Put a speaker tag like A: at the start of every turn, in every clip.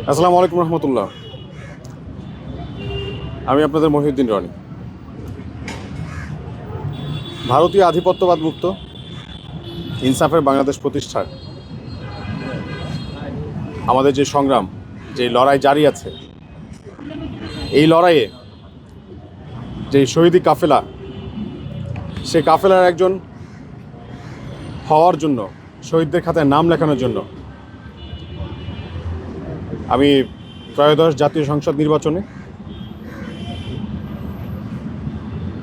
A: আসসালামু আলাইকুম রহমতুল্লাহ। আমি আপনাদের মহিউদ্দিন রনি। ভারতীয় আধিপত্যবাদ মুক্ত ইনসাফের বাংলাদেশ প্রতিষ্ঠার আমাদের যে সংগ্রাম, যে লড়াই জারি আছে, এই লড়াইয়ে যে শহীদি কাফেলা, সে কাফেলার একজন হওয়ার জন্য, শহীদদের খাতায় নাম লেখানোর জন্য আমি ত্রয়োদশ জাতীয় সংসদ নির্বাচনে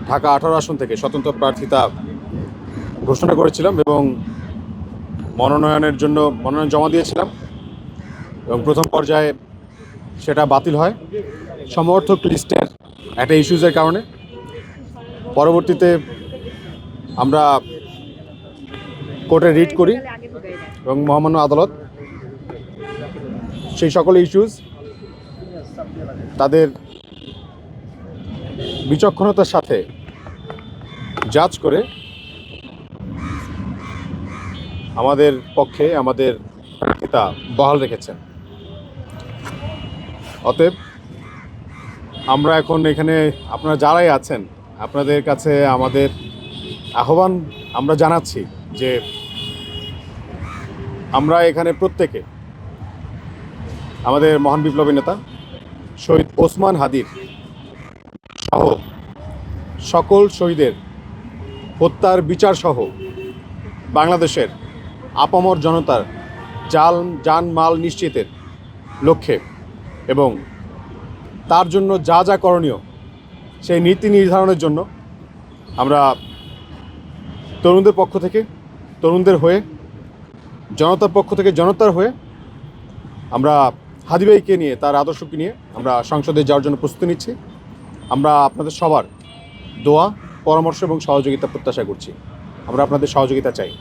A: ঢাকা 18 আসন থেকে স্বতন্ত্র প্রার্থিতা ঘোষণা করেছিলাম এবং মনোনয়নের জন্য মনোনয়ন জমা দিয়েছিলাম এবং প্রথম পর্যায়ে সেটা বাতিল হয় সমর্থক লিস্টের একটা ইস্যুজের কারণে। পরবর্তীতে আমরা কোর্টে রিট করি এবং মহামান্য আদালত সেই সকল ইস্যুজ তাদের বিচক্ষণতার সাথে জাজ করে আমাদের পক্ষে আমাদের প্রার্থিতা বহাল রেখেছেন। অতএব আমরা এখন এখানে আপনারা যারাই আছেন, আপনাদের কাছে আমাদের আহ্বান আমরা জানাচ্ছি যে আমরা এখানে প্রত্যেকে আমাদের মহান বিপ্লবী নেতা শহীদ ওসমান হাদির সহ সকল শহীদের হত্যার বিচার সহ বাংলাদেশের আপামর জনতার জানমাল নিশ্চিতের লক্ষ্যে এবং তার জন্য যা যা করণীয় সেই নীতি নির্ধারণের জন্য আমরা তরুণদের পক্ষ থেকে তরুণদের হয়ে, জনতার পক্ষ থেকে জনতার হয়ে আমরা হাদি ভাইকে নিয়ে, তার আদর্শকে নিয়ে আমরা সংসদে যাওয়ার জন্য প্রস্তুতি নিচ্ছি। আমরা আপনাদের সবার দোয়া, পরামর্শ এবং সহযোগিতা প্রত্যাশা করছি। আমরা আপনাদের সহযোগিতা চাই।